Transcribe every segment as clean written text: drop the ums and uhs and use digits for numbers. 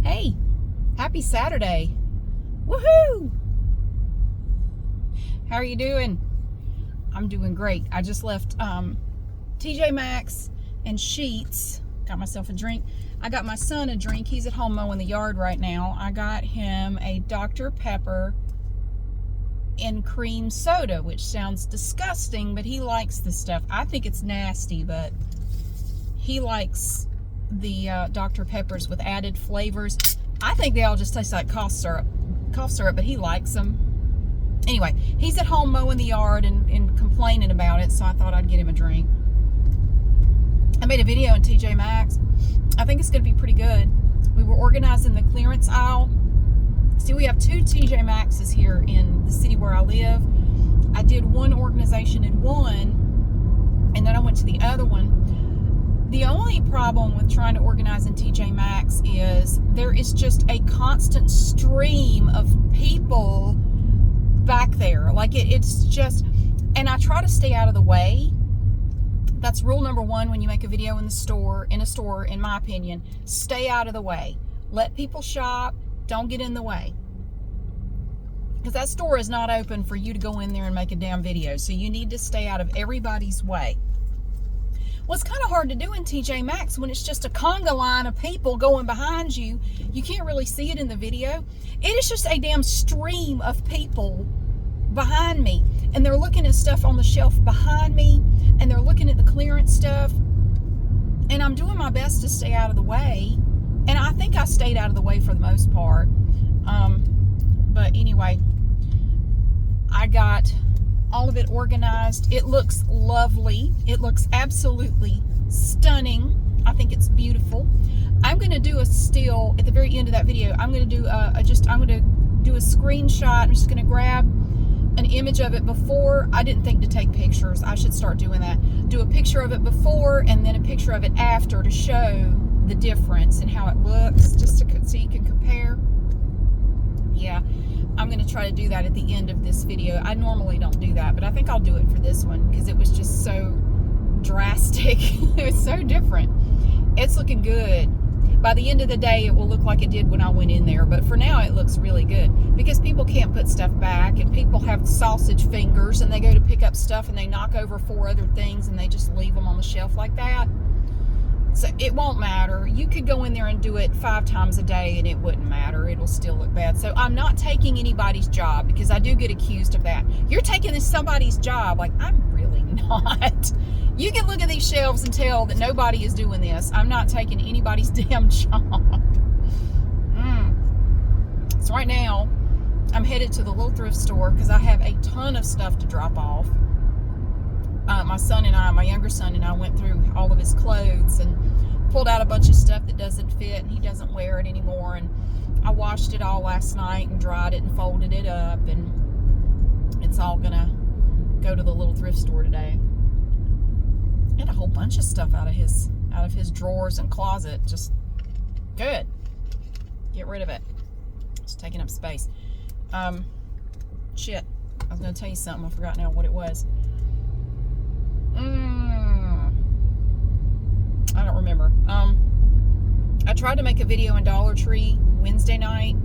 Hey, happy Saturday. Woohoo! How are you doing? I'm doing great. I just left TJ Maxx and Sheets. Got myself a drink. I got my son a drink. He's at home mowing the yard right now. I got him a Dr. Pepper and cream soda, which sounds disgusting, but he likes this stuff. I think it's nasty, but he likes the Dr. Peppers with added flavors. I think they all just taste like cough syrup, but he likes them. Anyway, he's at home mowing the yard and complaining about it, so I thought I'd get him a drink. I made a video in TJ Maxx. I think it's going to be pretty good. We were organizing the clearance aisle. See, we have 2 TJ Maxxes here in the city where I live. I did one organization in one, and then I went to the other one. The only problem with trying to organize in TJ Maxx is there is just a constant stream of people back there. Like it's just, and I try to stay out of the way. That's rule number 1 when you make a video in a store, in my opinion. Stay out of the way. Let people shop. Don't get in the way. Because that store is not open for you to go in there and make a damn video. So you need to stay out of everybody's way. Well, it's kind of hard to do in TJ Maxx when it's just a conga line of people going behind you. You can't really see it in the video. It is just a damn stream of people behind me. And they're looking at stuff on the shelf behind me. And they're looking at the clearance stuff. And I'm doing my best to stay out of the way. And I think I stayed out of the way for the most part. But anyway, I got all of it organized. It looks lovely. It looks absolutely stunning. I think it's beautiful. I'm going to do a still at the very end of that video. I'm going to do a screenshot. I'm just going to grab an image of it before. I didn't think to take pictures. I should start doing that. Do a picture of it before and then a picture of it after to show the difference and how it looks, just so you can compare. Yeah, I'm going to try to do that at the end of this video. I normally don't do that, but I think I'll do it for this one because it was just so drastic. It was so different. It's looking good. By the end of the day, it will look like it did when I went in there, but for now it looks really good because people can't put stuff back and people have sausage fingers and they go to pick up stuff and they knock over 4 other things and they just leave them on the shelf like that. So it won't matter. You could go in there and do it 5 times a day and it wouldn't matter. It'll still look bad. So I'm not taking anybody's job because I do get accused of that. You're taking somebody's job. Like, I'm really not. You can look at these shelves and tell that nobody is doing this. I'm not taking anybody's damn job. So right now, I'm headed to the little thrift store because I have a ton of stuff to drop off. My younger son and I went through all of his clothes and pulled out a bunch of stuff that doesn't fit and he doesn't wear it anymore. And I washed it all last night and dried it and folded it up, and it's all gonna go to the little thrift store today. I had a whole bunch of stuff out of his drawers and closet. Just good. Get rid of it. It's taking up space. Shit. I was gonna tell you something. I forgot now what it was. I don't remember. I tried to make a video in Dollar Tree Wednesday night.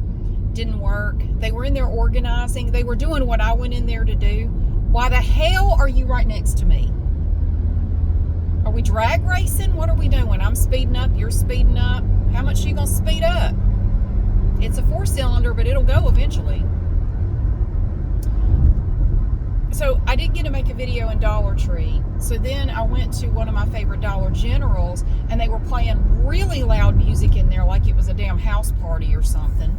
Didn't work. They were in there organizing. They were doing what I went in there to do. Why the hell are you right next to me? Are we drag racing? What are we doing? I'm speeding up. You're speeding up. How much are you going to speed up? It's a 4-cylinder, but it'll go eventually. So I didn't get to make a video in Dollar Tree. So then I went to one of my favorite Dollar Generals and they were playing really loud music in there like it was a damn house party or something.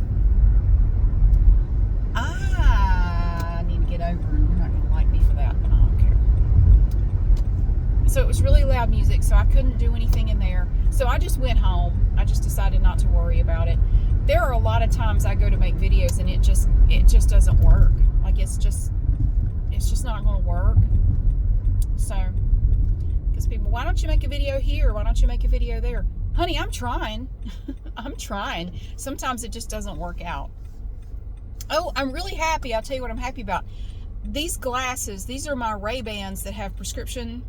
I need to get over it. You're not going to like me for that, but I don't care. So it was really loud music, so I couldn't do anything in there. So I just went home. I just decided not to worry about it. There are a lot of times I go to make videos and it just doesn't work. Like it's just not going to work. So, because people, why don't you make a video here? Why don't you make a video there? Honey, I'm trying. I'm trying. Sometimes it just doesn't work out. Oh, I'm really happy. I'll tell you what I'm happy about. These glasses, these are my Ray-Bans that have prescription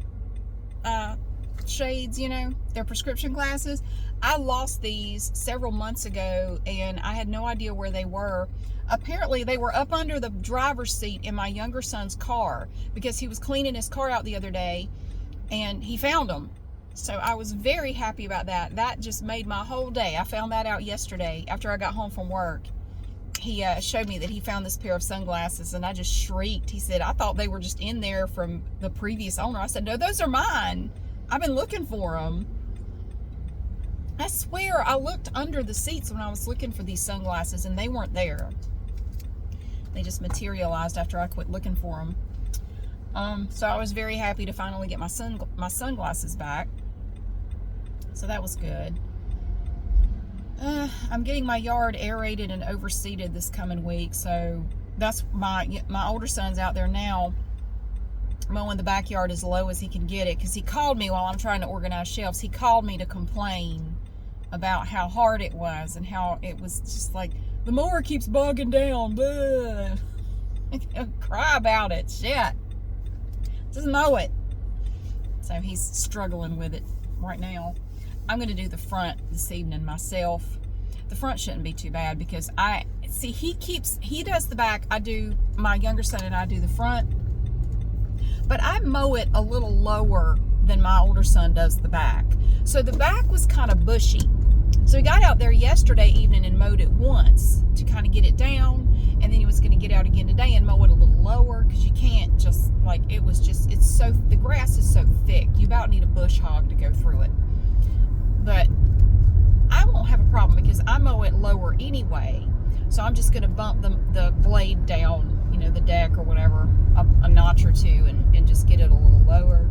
shades, you know, their prescription glasses. I lost these several months ago, and I had no idea where they were. Apparently, they were up under the driver's seat in my younger son's car because he was cleaning his car out the other day, and he found them. So I was very happy about that. That just made my whole day. I found that out yesterday after I got home from work. He showed me that he found this pair of sunglasses, and I just shrieked. He said, I thought they were just in there from the previous owner. I said, no, those are mine. I've been looking for them. I swear I looked under the seats when I was looking for these sunglasses, and they weren't there. They just materialized after I quit looking for them. So I was very happy to finally get my sunglasses back. So that was good. I'm getting my yard aerated and overseeded this coming week, so that's my older son's out there now mowing the backyard as low as he can get it, because he called me while I'm trying to organize shelves. He called me to complain about how hard it was and how it was just like, the mower keeps bogging down. Cry about it. Shit. Just mow it. So he's struggling with it right now. I'm going to do the front this evening myself. The front shouldn't be too bad because he does the back. My younger son and I do the front. But I mow it a little lower than my older son does the back. So the back was kind of bushy. So he got out there yesterday evening and mowed it once to kind of get it down. And then he was going to get out again today and mow it a little lower, because you can't just, like, the grass is so thick. You about need a bush hog to go through it. But I won't have a problem because I mow it lower anyway. So I'm just going to bump the blade down, you know, the deck or whatever, a notch or two, and just get it a little lower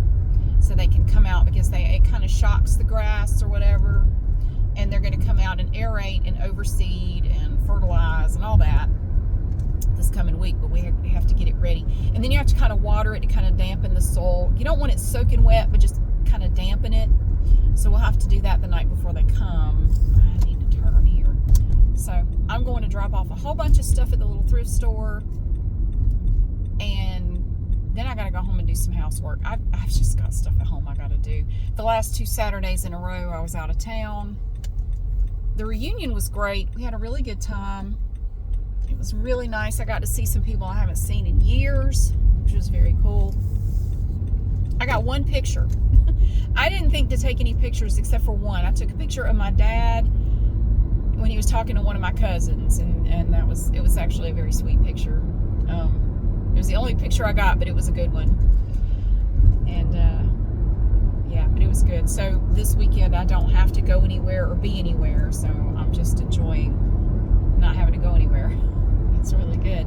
so they can come out, because it kind of shocks the grass or whatever. And they're going to come out and aerate and overseed and fertilize and all that this coming week, but we have to get it ready. And then you have to kind of water it to kind of dampen the soil. You don't want it soaking wet, but just kind of dampen it. So we'll have to do that the night before they come. I need to turn here. So I'm going to drop off a whole bunch of stuff at the little thrift store, and then I got to go home and do some housework. I've just got stuff at home I got to do. The last 2 Saturdays in a row I was out of town. The reunion was great. We had a really good time. It was really nice. I got to see some people I haven't seen in years, which was very cool. I got one picture. I didn't think to take any pictures except for one. I took a picture of my dad when he was talking to one of my cousins, and it was actually a very sweet picture. It was the only picture I got, but it was a good one. And yeah, but it was good. So this weekend I don't have to go anywhere or be anywhere, so I'm just enjoying not having to go anywhere. It's really good.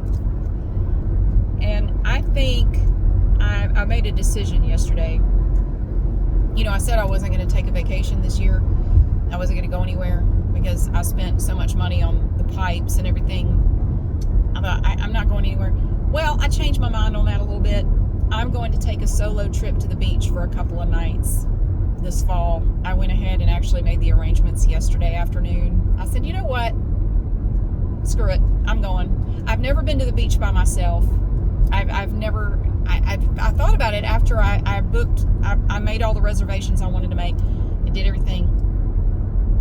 And I think I made a decision yesterday. You know, I said I wasn't going to take a vacation this year. I wasn't going to go anywhere because I spent so much money on the pipes and everything. I thought, I'm not going anywhere. Well, I changed my mind on that a little bit. I'm going to take a solo trip to the beach for a couple of nights this fall. I went ahead and actually made the arrangements yesterday afternoon. I said, you know what? Screw it. I'm going. I've never been to the beach by myself. I thought about it after I booked. I made all the reservations I wanted to make. I did everything.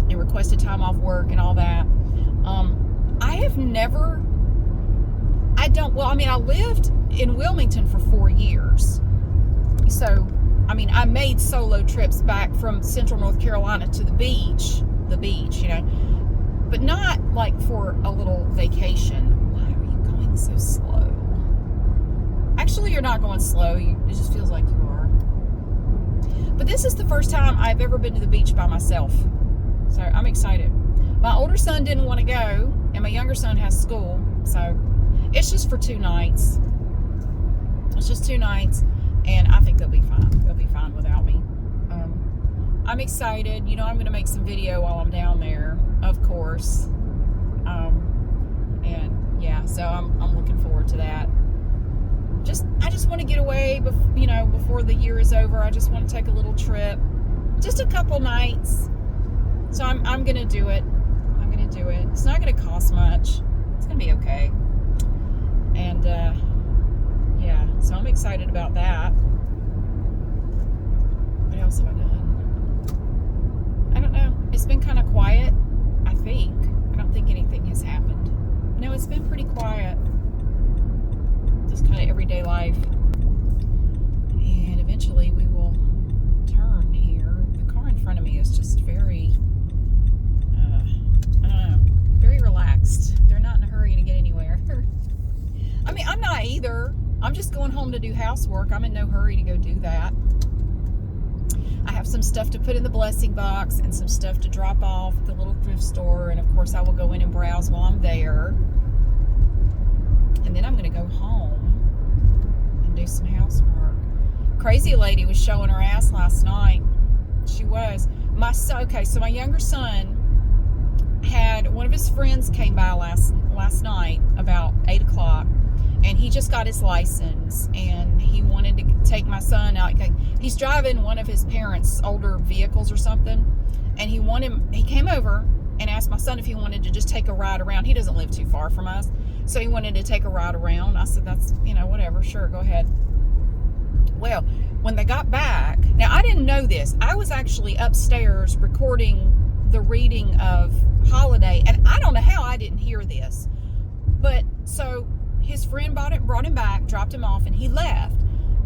I requested time off work and all that. I lived in Wilmington for 4 years. So, I made solo trips back from central North Carolina to the beach, you know, but not like for a little vacation. Why are you going so slow? Actually, you're not going slow. It just feels like you are. But this is the first time I've ever been to the beach by myself. So I'm excited. My older son didn't want to go, and my younger son has school. So it's just for 2 nights. It's just 2 nights, and I think they'll be fine. They'll be fine without me. I'm excited. You know, I'm going to make some video while I'm down there, of course. And yeah, so I'm looking forward to that. I just want to get away, before the year is over. I just want to take a little trip, just a couple nights. So I'm going to do it. I'm going to do it. It's not going to cost much. It's going to be okay. And yeah, so I'm excited about that. What else have I done? It's been kind of quiet, I think. I don't think anything has happened. No, it's been pretty quiet. Just kind of everyday life. And eventually we will turn here. The car in front of me is just very, I don't know, very relaxed. They're not in a hurry to get anywhere. I mean, I'm not either. I'm just going home to do housework. I'm in no hurry to go do that. I have some stuff to put in the blessing box and some stuff to drop off at the little thrift store. And of course, I will go in and browse while I'm there. And then I'm going to go home and do some housework. Crazy lady was showing her ass last night. She was. Okay, so my younger son had, one of his friends came by last night about 8 o'clock. And he just got his license, and he wanted to take my son out. He's driving one of his parents' older vehicles or something, and he came over and asked my son if he wanted to just take a ride around. He doesn't live too far from us, so he wanted to take a ride around. I said, that's, whatever, sure, go ahead. Well, when they got back, now I didn't know this. I was actually upstairs recording the reading of Holiday, and I don't know how I didn't hear this, but so his friend brought him back, dropped him off, and he left.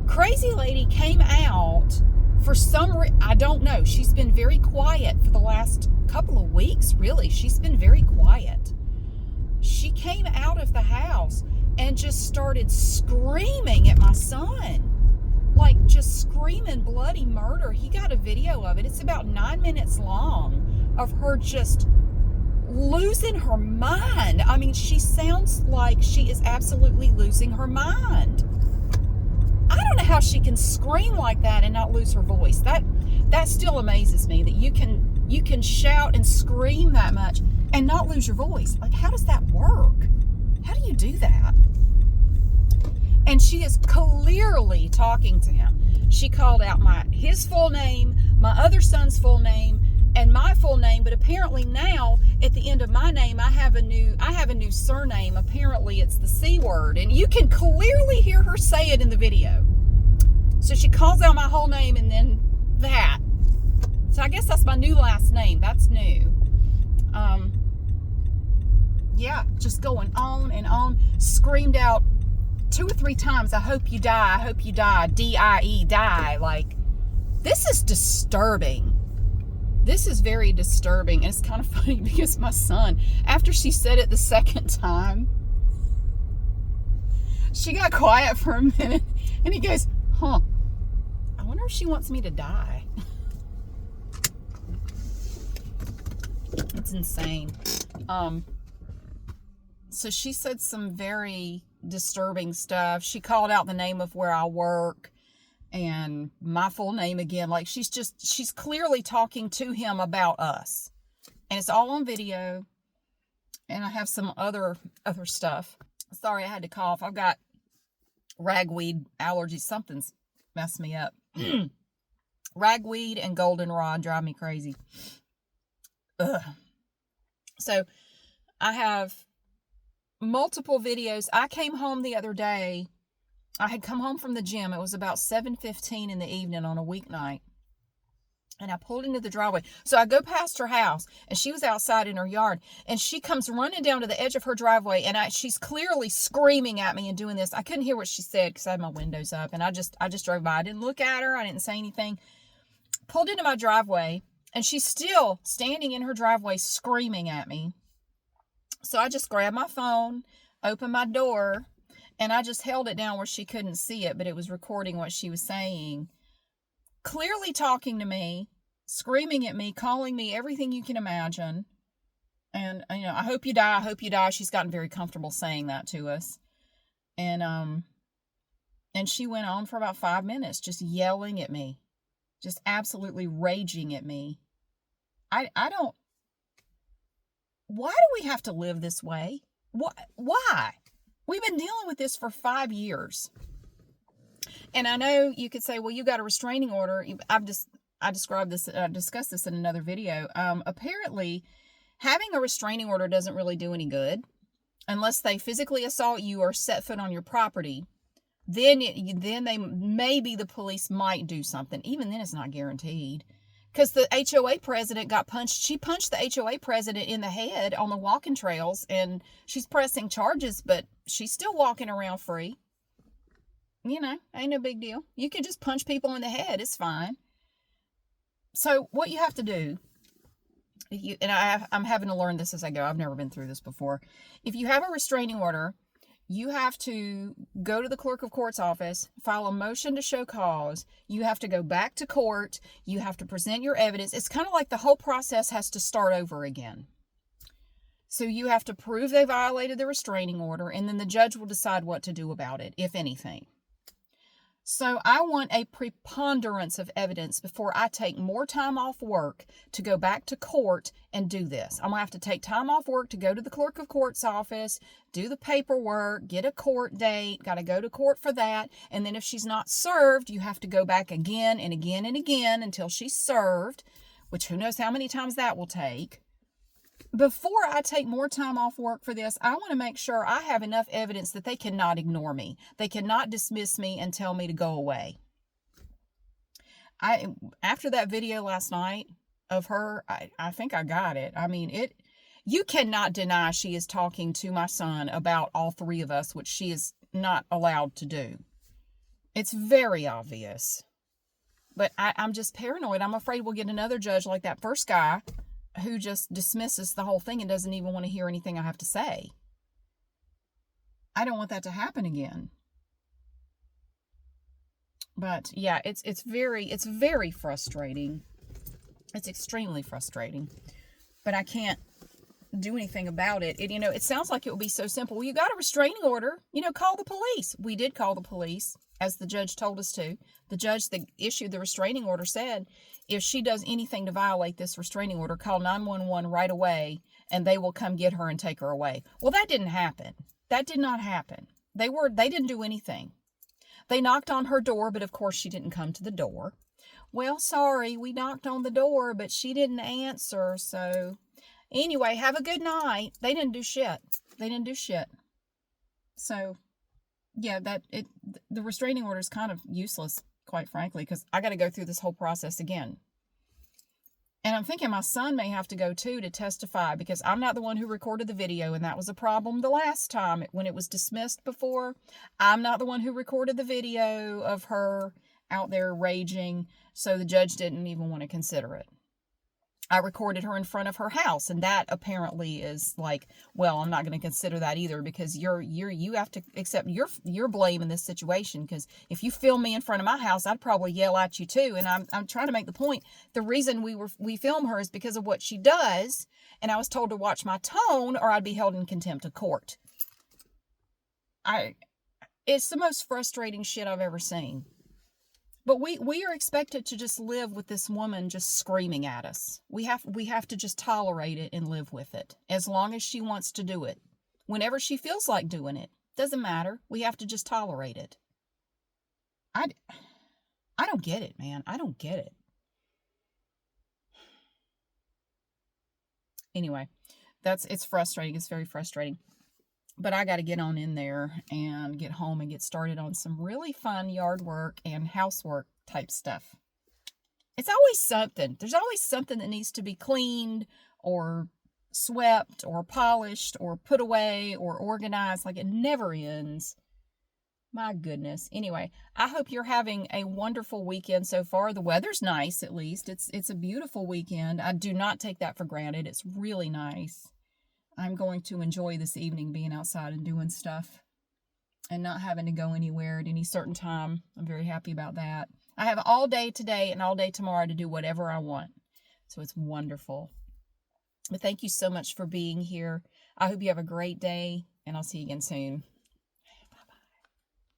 Crazy lady came out for some reason. I don't know. She's been very quiet for the last couple of weeks, really. She's been very quiet. She came out of the house and just started screaming at my son. Like, just screaming bloody murder. He got a video of it. It's about 9 minutes long of her just losing her mind. I mean, she sounds like she is absolutely losing her mind. I don't know how she can scream like that and not lose her voice. That still amazes me, that you can shout and scream that much and not lose your voice. Like, how does that work? How do you do that? And she is clearly talking to him. She called out his full name, my other son's full name, and my full name, but apparently now at the end of my name I have a new surname. Apparently it's the C word, and you can clearly hear her say it in the video. So she calls out my whole name and then that. So I guess that's my new last name. That's new. Yeah, just going on and on. Screamed out 2 or 3 times, I hope you die, I hope you die, D-I-E, die. Like, this is disturbing. This is very disturbing. And it's kind of funny because my son, after she said it the second time, she got quiet for a minute and he goes, I wonder if she wants me to die. It's insane. So she said some very disturbing stuff. She called out the name of where I work and my full name again. Like, she's clearly talking to him about us, and it's all on video. And I have some other stuff. Sorry, I had to cough. I've got ragweed allergies. Something's messed me up. Ragweed and goldenrod drive me crazy. Ugh. So I have multiple videos. I came home the other day. I had come home from the gym. It was about 7:15 in the evening on a weeknight. And I pulled into the driveway. So I go past her house, and she was outside in her yard. And she comes running down to the edge of her driveway, and she's clearly screaming at me and doing this. I couldn't hear what she said because I had my windows up. And I just drove by. I didn't look at her. I didn't say anything. Pulled into my driveway, and she's still standing in her driveway screaming at me. So I just grabbed my phone, opened my door, and I just held it down where she couldn't see it, but it was recording what she was saying. Clearly talking to me, screaming at me, calling me everything you can imagine. And, I hope you die, I hope you die. She's gotten very comfortable saying that to us. And she went on for about 5 minutes, just yelling at me, just absolutely raging at me. I don't, why do we have to live this way? Why? We've been dealing with this for 5 years. And I know you could say, well, you got a restraining order. I discussed this in another video. Apparently, having a restraining order doesn't really do any good unless they physically assault you or set foot on your property. Then maybe the police might do something. Even then, it's not guaranteed. because the HOA president got punched. She punched the HOA president in the head on the walking trails, and she's pressing charges, but she's still walking around free. You know, ain't no big deal. You can just punch people in the head. It's fine. So what you have to do, I'm having to learn this as I go. I've never been through this before. If you have a restraining order, you have to go to the clerk of court's office, file a motion to show cause. You have to go back to court. You have to present your evidence. It's kind of like the whole process has to start over again. So you have to prove they violated the restraining order, and then the judge will decide what to do about it, if anything. So I want a preponderance of evidence before I take more time off work to go back to court and do this. I'm going to have to take time off work to go to the clerk of court's office, do the paperwork, get a court date, got to go to court for that. And then if she's not served, you have to go back again and again and again until she's served, which who knows how many times that will take. Before I take more time off work for this, I want to make sure I have enough evidence that they cannot ignore me. They cannot dismiss me and tell me to go away. After that video last night of her, I think I got it. I mean, you cannot deny she is talking to my son about all three of us, which she is not allowed to do. It's very obvious. But I'm just paranoid. I'm afraid we'll get another judge like that first guy who just dismisses the whole thing and doesn't even want to hear anything I have to say. I don't want that to happen again. But yeah, it's very frustrating. It's extremely frustrating. But I can't do anything about it. It sounds like it would be so simple. Well, you got a restraining order, call the police. We did call the police, as the judge told us to. The judge that issued the restraining order said, if she does anything to violate this restraining order, call 911 right away, and they will come get her and take her away. Well, that didn't happen. That did not happen. They didn't do anything. They knocked on her door, but of course she didn't come to the door. Well, sorry, we knocked on the door, but she didn't answer, so anyway, have a good night. They didn't do shit. So, yeah, the restraining order is kind of useless, quite frankly, because I got to go through this whole process again. And I'm thinking my son may have to go too to testify, because I'm not the one who recorded the video, and that was a problem the last time when it was dismissed before. I'm not the one who recorded the video of her out there raging, so the judge didn't even want to consider it. I recorded her in front of her house, and that apparently is like, well, I'm not going to consider that either, because you have to accept your blame in this situation, because if you film me in front of my house, I'd probably yell at you too. And I'm trying to make the point. The reason we film her is because of what she does, and I was told to watch my tone or I'd be held in contempt of court. It's the most frustrating shit I've ever seen. But we are expected to just live with this woman just screaming at us. We have to just tolerate it and live with it as long as she wants to do it. Whenever she feels like doing it, doesn't matter. We have to just tolerate it. I don't get it, man. I don't get it. Anyway, it's frustrating. It's very frustrating. But I got to get on in there and get home and get started on some really fun yard work and housework type stuff. It's always something. There's always something that needs to be cleaned or swept or polished or put away or organized. Like, it never ends. My goodness. Anyway, I hope you're having a wonderful weekend so far. The weather's nice, at least. It's a beautiful weekend. I do not take that for granted. It's really nice. I'm going to enjoy this evening being outside and doing stuff and not having to go anywhere at any certain time. I'm very happy about that. I have all day today and all day tomorrow to do whatever I want. So it's wonderful. But thank you so much for being here. I hope you have a great day, and I'll see you again soon.